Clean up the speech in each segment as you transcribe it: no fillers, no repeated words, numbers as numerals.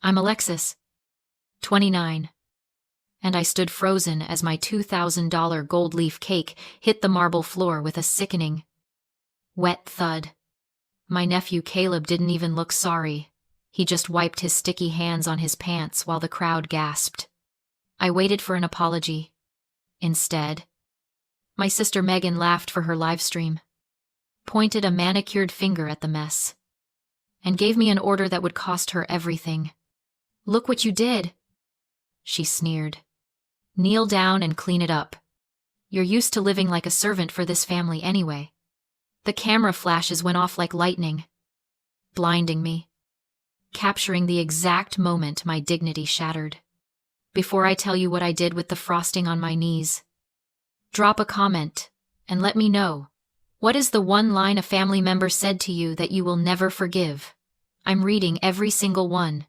I'm Alexis, 29. And I stood frozen as my $2,000 gold leaf cake hit the marble floor with a sickening, wet thud. My nephew Caleb didn't even look sorry. He just wiped his sticky hands on his pants while the crowd gasped. I waited for an apology. Instead, my sister Megan laughed for her livestream, pointed a manicured finger at the mess, and gave me an order that would cost her everything. "Look what you did," she sneered. "Kneel down and clean it up. You're used to living like a servant for this family anyway." The camera flashes went off like lightning, blinding me, capturing the exact moment my dignity shattered. Before I tell you what I did with the frosting on my knees, drop a comment and let me know, what is the one line a family member said to you that you will never forgive? I'm reading every single one.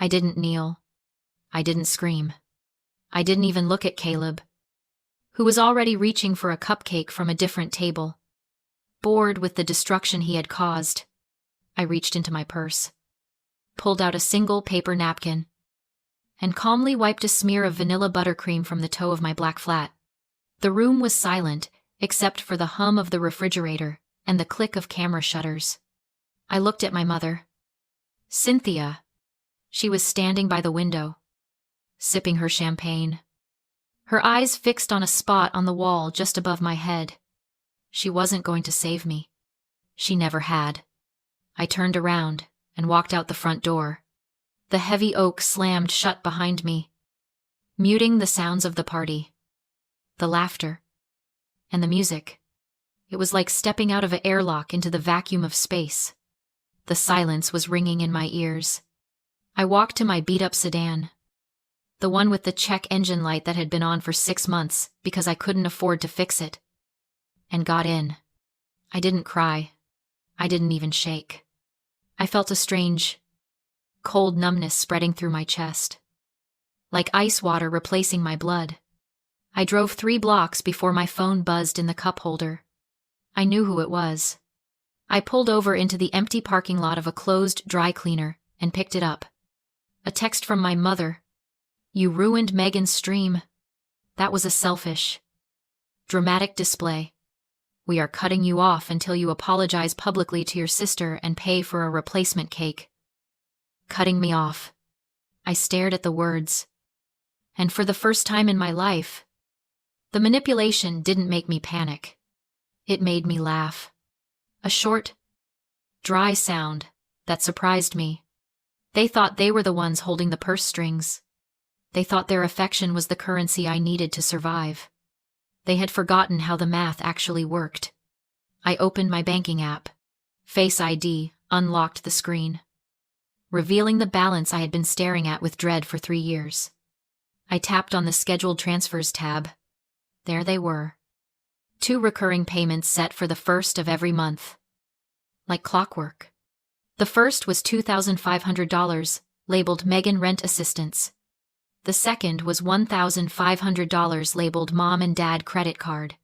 I didn't kneel. I didn't scream. I didn't even look at Caleb, who was already reaching for a cupcake from a different table. Bored with the destruction he had caused, I reached into my purse, pulled out a single paper napkin, and calmly wiped a smear of vanilla buttercream from the toe of my black flat. The room was silent, except for the hum of the refrigerator and the click of camera shutters. I looked at my mother, Cynthia. She was standing by the window, sipping her champagne, her eyes fixed on a spot on the wall just above my head. She wasn't going to save me. She never had. I turned around and walked out the front door. The heavy oak slammed shut behind me, muting the sounds of the party, the laughter, and the music. It was like stepping out of an airlock into the vacuum of space. The silence was ringing in my ears. I walked to my beat-up sedan, the one with the check engine light that had been on for 6 months because I couldn't afford to fix it, and got in. I didn't cry. I didn't even shake. I felt a strange, cold numbness spreading through my chest, like ice water replacing my blood. I drove 3 blocks before my phone buzzed in the cup holder. I knew who it was. I pulled over into the empty parking lot of a closed dry cleaner and picked it up. A text from my mother. "You ruined Megan's stream." That was a selfish, dramatic display. "We are cutting you off until you apologize publicly to your sister and pay for a replacement cake." Cutting me off. I stared at the words, and for the first time in my life, the manipulation didn't make me panic. It made me laugh. A short, dry sound that surprised me. They thought they were the ones holding the purse strings. They thought their affection was the currency I needed to survive. They had forgotten how the math actually worked. I opened my banking app. Face ID unlocked the screen, revealing the balance I had been staring at with dread for 3 years. I tapped on the Scheduled Transfers tab. There they were. 2 recurring payments set for the first of every month. Like clockwork. The first was $2,500, labeled Megan Rent Assistance. The second was $1,500, labeled Mom and Dad Credit Card.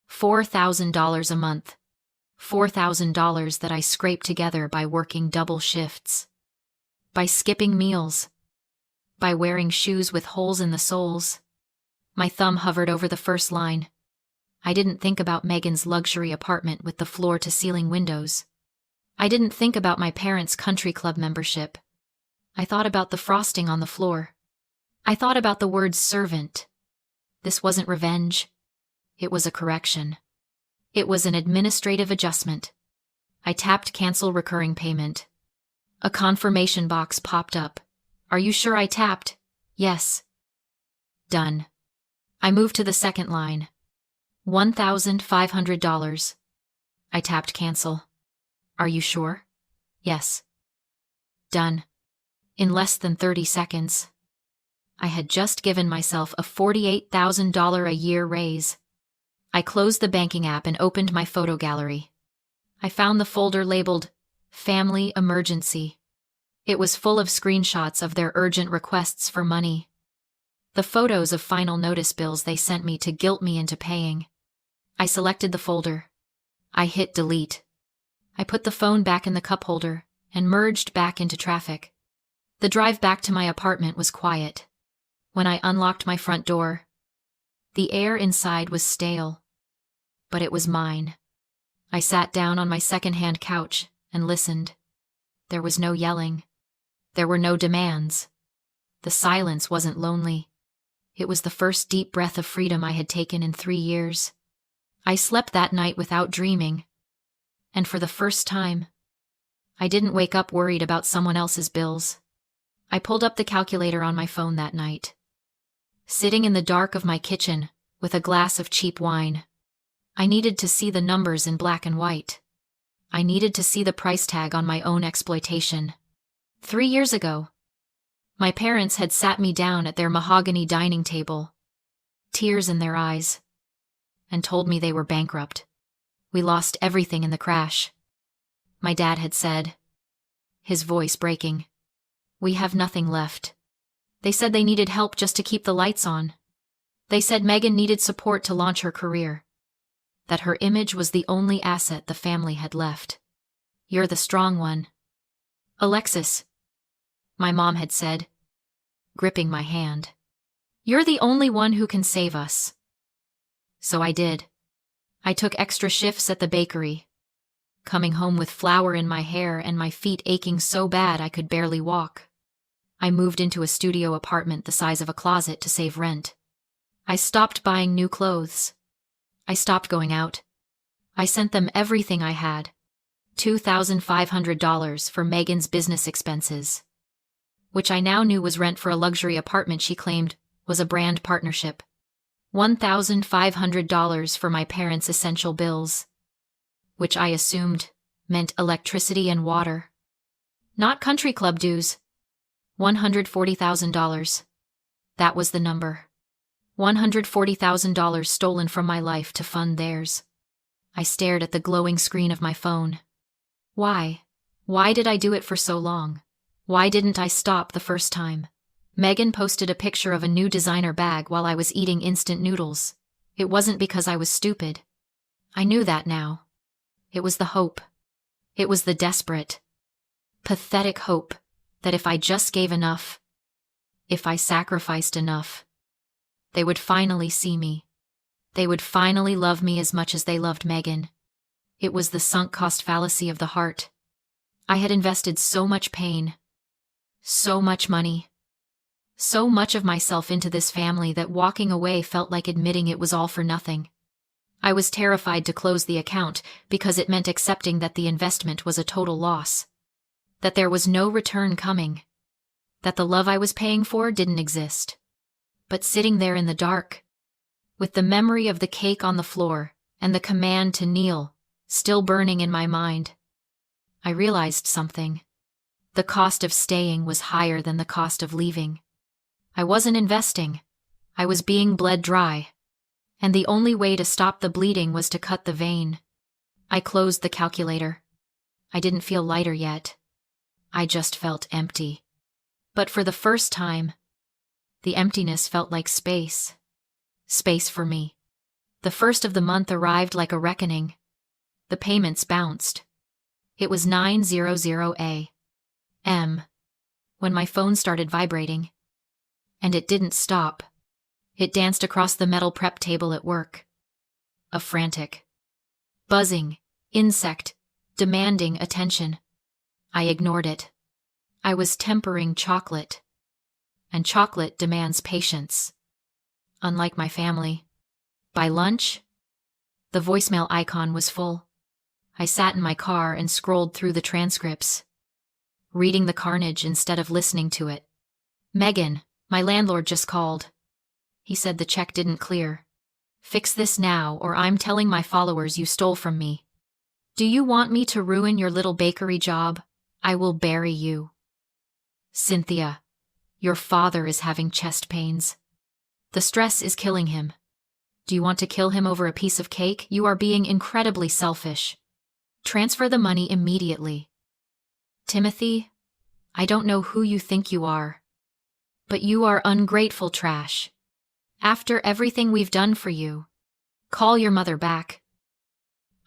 $4,000 a month. $4,000 that I scraped together by working double shifts, by skipping meals, by wearing shoes with holes in the soles. My thumb hovered over the first line. I didn't think about Megan's luxury apartment with the floor-to-ceiling windows. I didn't think about my parents' country club membership. I thought about the frosting on the floor. I thought about the word servant. This wasn't revenge. It was a correction. It was an administrative adjustment. I tapped Cancel Recurring Payment. A confirmation box popped up. "Are you sure I tapped?" "Yes." Done. I moved to the second line. $1,500. I tapped Cancel. "Are you sure?" "Yes." Done. In less than 30 seconds. I had just given myself a $48,000 a year raise. I closed the banking app and opened my photo gallery. I found the folder labeled Family Emergency. It was full of screenshots of their urgent requests for money. The photos of final notice bills they sent me to guilt me into paying. I selected the folder. I hit delete. I put the phone back in the cup holder and merged back into traffic. The drive back to my apartment was quiet. When I unlocked my front door, the air inside was stale, but it was mine. I sat down on my second-hand couch and listened. There was no yelling. There were no demands. The silence wasn't lonely. It was the first deep breath of freedom I had taken in 3 years. I slept that night without dreaming, and for the first time, I didn't wake up worried about someone else's bills. I pulled up the calculator on my phone that night. Sitting in the dark of my kitchen, with a glass of cheap wine, I needed to see the numbers in black and white. I needed to see the price tag on my own exploitation. 3 years ago, my parents had sat me down at their mahogany dining table, tears in their eyes, and told me they were bankrupt. We lost everything in the crash. My dad had said, his voice breaking, "We have nothing left." They said they needed help just to keep the lights on. They said Megan needed support to launch her career, that her image was the only asset the family had left. "You're the strong one, Alexis," my mom had said, gripping my hand. "You're the only one who can save us." So I did. I took extra shifts at the bakery, coming home with flour in my hair and my feet aching so bad I could barely walk. I moved into a studio apartment the size of a closet to save rent. I stopped buying new clothes. I stopped going out. I sent them everything I had, $2,500 for Megan's business expenses, which I now knew was rent for a luxury apartment she claimed was a brand partnership, $1,500 for my parents' essential bills, which I assumed meant electricity and water. Not country club dues. $140,000. That was the number. $140,000 stolen from my life to fund theirs. I stared at the glowing screen of my phone. Why? Why did I do it for so long? Why didn't I stop the first time? Megan posted a picture of a new designer bag while I was eating instant noodles. It wasn't because I was stupid. I knew that now. It was the hope. It was the desperate, pathetic hope that if I just gave enough, if I sacrificed enough, they would finally see me. They would finally love me as much as they loved Megan. It was the sunk cost fallacy of the heart. I had invested so much pain, so much money, so much of myself into this family that walking away felt like admitting it was all for nothing. I was terrified to close the account because it meant accepting that the investment was a total loss, that there was no return coming, that the love I was paying for didn't exist. But sitting there in the dark, with the memory of the cake on the floor and the command to kneel still burning in my mind, I realized something. The cost of staying was higher than the cost of leaving. I wasn't investing. I was being bled dry. And the only way to stop the bleeding was to cut the vein. I closed the calculator. I didn't feel lighter yet. I just felt empty. But for the first time, the emptiness felt like space. Space for me. The first of the month arrived like a reckoning. The payments bounced. It was 9:00 a.m. when my phone started vibrating. And it didn't stop. It danced across the metal prep table at work. A frantic, buzzing insect demanding attention. I ignored it. I was tempering chocolate, and chocolate demands patience. Unlike my family. By lunch, the voicemail icon was full. I sat in my car and scrolled through the transcripts, reading the carnage instead of listening to it. "Megan, my landlord just called. He said the check didn't clear. Fix this now or I'm telling my followers you stole from me. Do you want me to ruin your little bakery job? I will bury you. Cynthia, your father is having chest pains. The stress is killing him. Do you want to kill him over a piece of cake? You are being incredibly selfish. Transfer the money immediately. Timothy, I don't know who you think you are, but you are ungrateful trash. After everything we've done for you, call your mother back."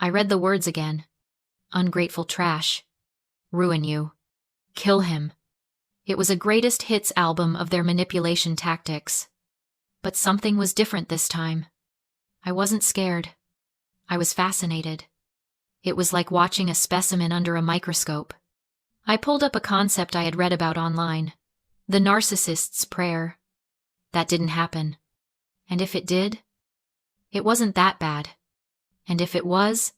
I read the words again. Ungrateful trash. Ruin you. Kill him. It was a greatest hits album of their manipulation tactics. But something was different this time. I wasn't scared. I was fascinated. It was like watching a specimen under a microscope. I pulled up a concept I had read about online. The narcissist's prayer. That didn't happen. And if it did, it wasn't that bad. And if it was,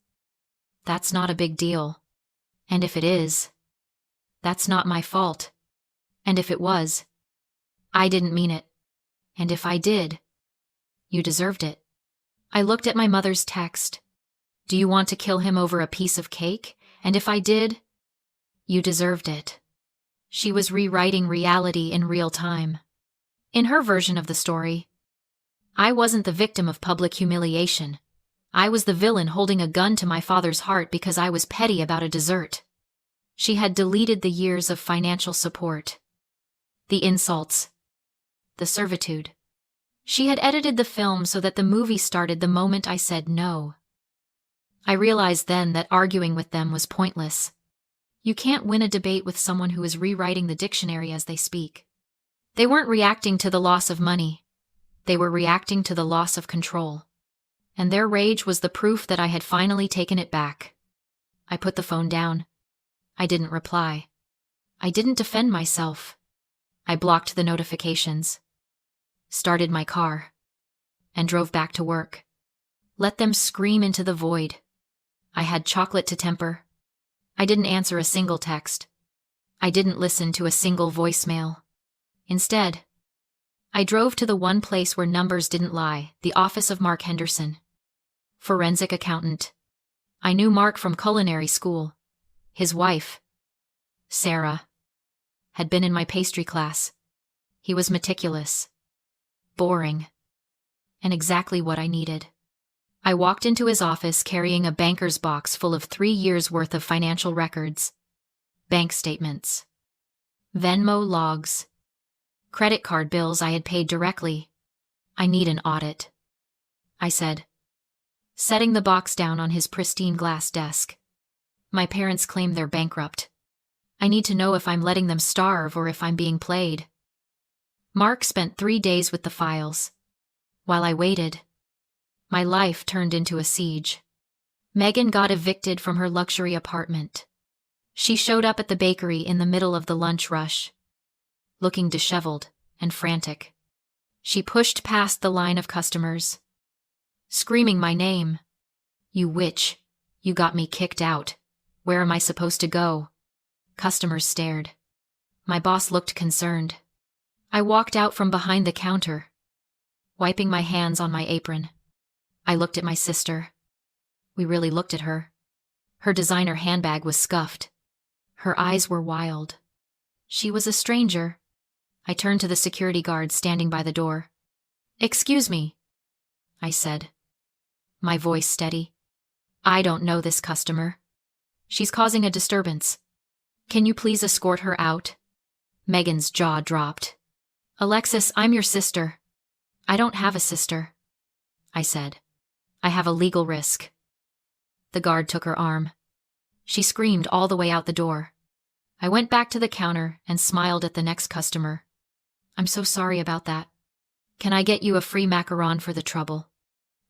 that's not a big deal. And if it is, that's not my fault. And if it was, I didn't mean it. And if I did, you deserved it. I looked at my mother's text. Do you want to kill him over a piece of cake? And if I did, you deserved it. She was rewriting reality in real time. In her version of the story, I wasn't the victim of public humiliation. I was the villain holding a gun to my father's heart because I was petty about a dessert. She had deleted the years of financial support, the insults, the servitude. She had edited the film so that the movie started the moment I said no. I realized then that arguing with them was pointless. You can't win a debate with someone who is rewriting the dictionary as they speak. They weren't reacting to the loss of money. They were reacting to the loss of control. And their rage was the proof that I had finally taken it back. I put the phone down. I didn't reply. I didn't defend myself. I blocked the notifications, started my car, and drove back to work. Let them scream into the void. I had chocolate to temper. I didn't answer a single text. I didn't listen to a single voicemail. Instead, I drove to the one place where numbers didn't lie, the office of Mark Henderson, forensic accountant. I knew Mark from culinary school. His wife, Sarah, had been in my pastry class. He was meticulous, boring, and exactly what I needed. I walked into his office carrying a banker's box full of 3 years' worth of financial records, bank statements, Venmo logs, credit card bills I had paid directly. I need an audit, I said, setting the box down on his pristine glass desk. My parents claim they're bankrupt. I need to know if I'm letting them starve or if I'm being played. Mark spent 3 days with the files. While I waited, my life turned into a siege. Megan got evicted from her luxury apartment. She showed up at the bakery in the middle of the lunch rush, looking disheveled and frantic. She pushed past the line of customers, screaming my name. You witch, you got me kicked out. Where am I supposed to go? Customers stared. My boss looked concerned. I walked out from behind the counter, wiping my hands on my apron. I looked at my sister. We really looked at her. Her designer handbag was scuffed. Her eyes were wild. She was a stranger. I turned to the security guard standing by the door. Excuse me, I said, my voice steady. I don't know this customer. She's causing a disturbance. Can you please escort her out? Megan's jaw dropped. Alexis, I'm your sister. I don't have a sister, I said. I have a legal risk. The guard took her arm. She screamed all the way out the door. I went back to the counter and smiled at the next customer. I'm so sorry about that. Can I get you a free macaron for the trouble?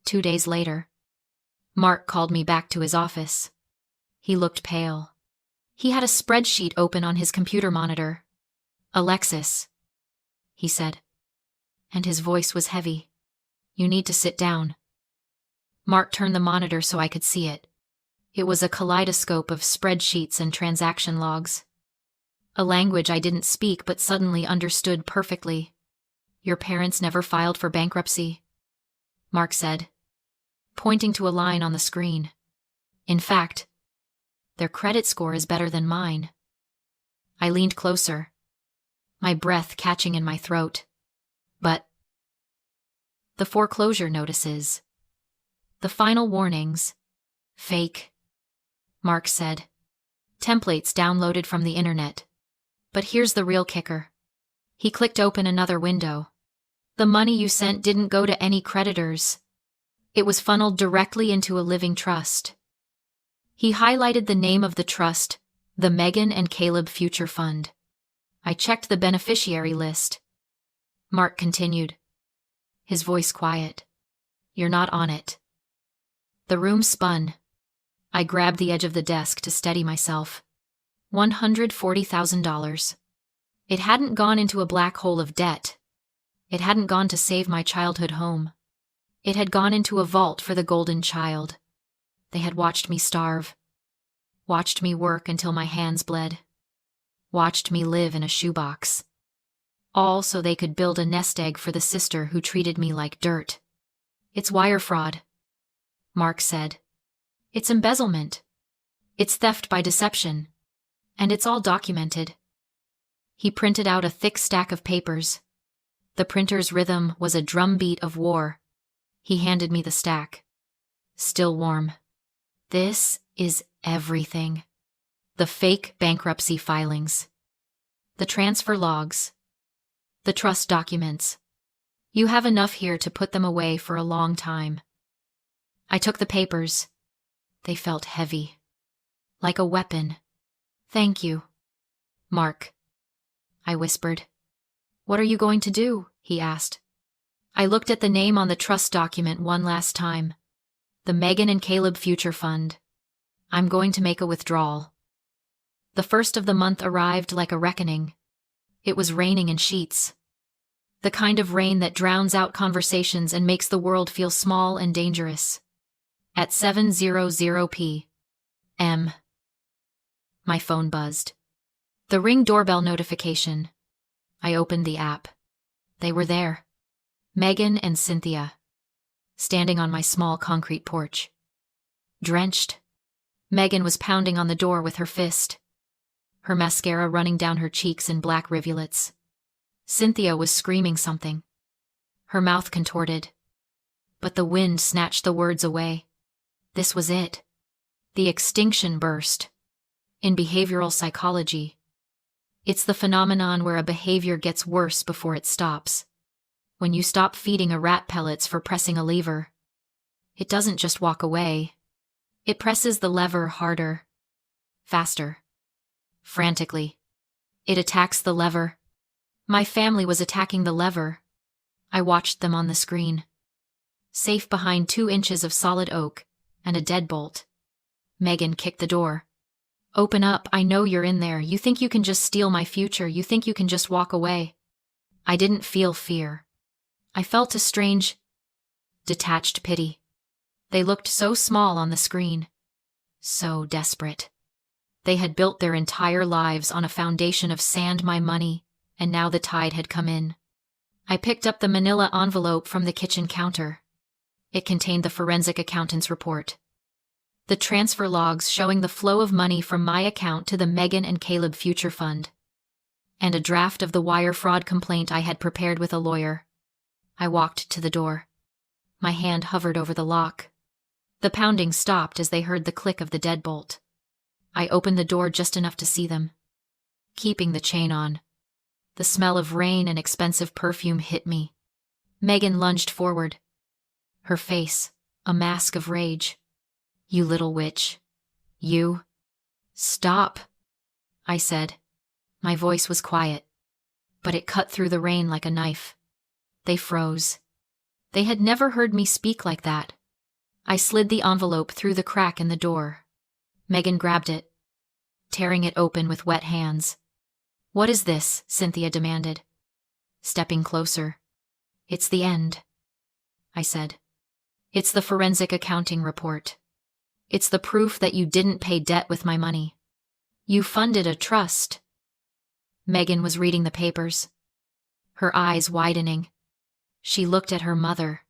2 days later, Mark called me back to his office. He looked pale. He had a spreadsheet open on his computer monitor. Alexis, he said, and his voice was heavy. You need to sit down. Mark turned the monitor so I could see it. It was a kaleidoscope of spreadsheets and transaction logs. A language I didn't speak but suddenly understood perfectly. Your parents never filed for bankruptcy, Mark said, pointing to a line on the screen. In fact, their credit score is better than mine. I leaned closer, my breath catching in my throat. But the foreclosure notices, the final warnings, fake, Mark said. Templates downloaded from the internet. But here's the real kicker. He clicked open another window. The money you sent didn't go to any creditors. It was funneled directly into a living trust. He highlighted the name of the trust, the Megan and Caleb Future Fund. I checked the beneficiary list. Mark continued, his voice quiet. You're not on it. The room spun. I grabbed the edge of the desk to steady myself. $140,000. It hadn't gone into a black hole of debt. It hadn't gone to save my childhood home. It had gone into a vault for the golden child. They had watched me starve. Watched me work until my hands bled. Watched me live in a shoebox. All so they could build a nest egg for the sister who treated me like dirt. It's wire fraud, Mark said. It's embezzlement. It's theft by deception. And it's all documented. He printed out a thick stack of papers. The printer's rhythm was a drumbeat of war. He handed me the stack. Still warm. This is everything. The fake bankruptcy filings. The transfer logs. The trust documents. You have enough here to put them away for a long time. I took the papers. They felt heavy. Like a weapon. Thank you, Mark, I whispered. What are you going to do? He asked. I looked at the name on the trust document one last time. The Megan and Caleb Future Fund. I'm going to make a withdrawal. The first of the month arrived like a reckoning. It was raining in sheets. The kind of rain that drowns out conversations and makes the world feel small and dangerous. At 7:00 p.m. My phone buzzed. The Ring doorbell notification. I opened the app. They were there. Megan and Cynthia. Standing on my small concrete porch. Drenched. Megan was pounding on the door with her fist. Her mascara running down her cheeks in black rivulets. Cynthia was screaming something. Her mouth contorted. But the wind snatched the words away. This was it. The extinction burst. In behavioral psychology, it's the phenomenon where a behavior gets worse before it stops. When you stop feeding a rat pellets for pressing a lever, it doesn't just walk away. It presses the lever harder, faster, frantically. It attacks the lever. My family was attacking the lever. I watched them on the screen. Safe behind 2 inches of solid oak and a deadbolt. Megan kicked the door. Open up, I know you're in there. You think you can just steal my future. You think you can just walk away. I didn't feel fear. I felt a strange, detached pity. They looked so small on the screen. So desperate. They had built their entire lives on a foundation of sand, my money, and now the tide had come in. I picked up the manila envelope from the kitchen counter. It contained the forensic accountant's report. The transfer logs showing the flow of money from my account to the Megan and Caleb Future Fund. And a draft of the wire fraud complaint I had prepared with a lawyer. I walked to the door. My hand hovered over the lock. The pounding stopped as they heard the click of the deadbolt. I opened the door just enough to see them. Keeping the chain on. The smell of rain and expensive perfume hit me. Megan lunged forward. Her face, a mask of rage. You little witch. You. Stop, I said. My voice was quiet, but it cut through the rain like a knife. They froze. They had never heard me speak like that. I slid the envelope through the crack in the door. Megan grabbed it, tearing it open with wet hands. What is this? Cynthia demanded, stepping closer. It's the end, I said. It's the forensic accounting report. It's the proof that you didn't pay debt with my money. You funded a trust. Megan was reading the papers, her eyes widening. She looked at her mother,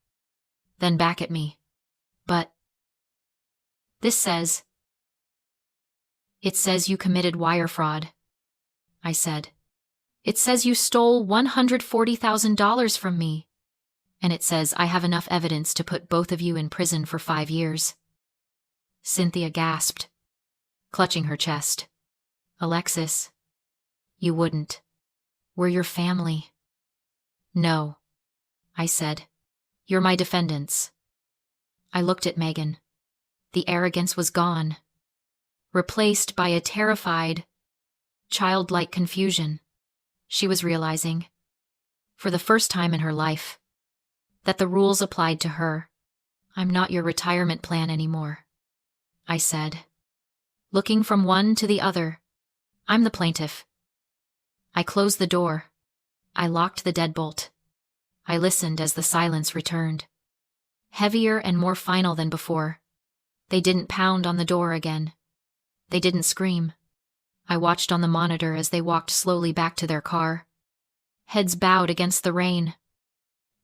then back at me. But this says... It says you committed wire fraud, I said. It says you stole $140,000 from me. And it says I have enough evidence to put both of you in prison for 5 years. Cynthia gasped, clutching her chest. Alexis, you wouldn't. We're your family. No, I said. You're my defendants. I looked at Megan. The arrogance was gone, replaced by a terrified, childlike confusion. She was realizing, for the first time in her life, that the rules applied to her. I'm not your retirement plan anymore, I said, looking from one to the other. I'm the plaintiff. I closed the door. I locked the deadbolt. I listened as the silence returned, heavier and more final than before. They didn't pound on the door again. They didn't scream. I watched on the monitor as they walked slowly back to their car, heads bowed against the rain,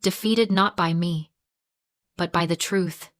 defeated not by me, but by the truth.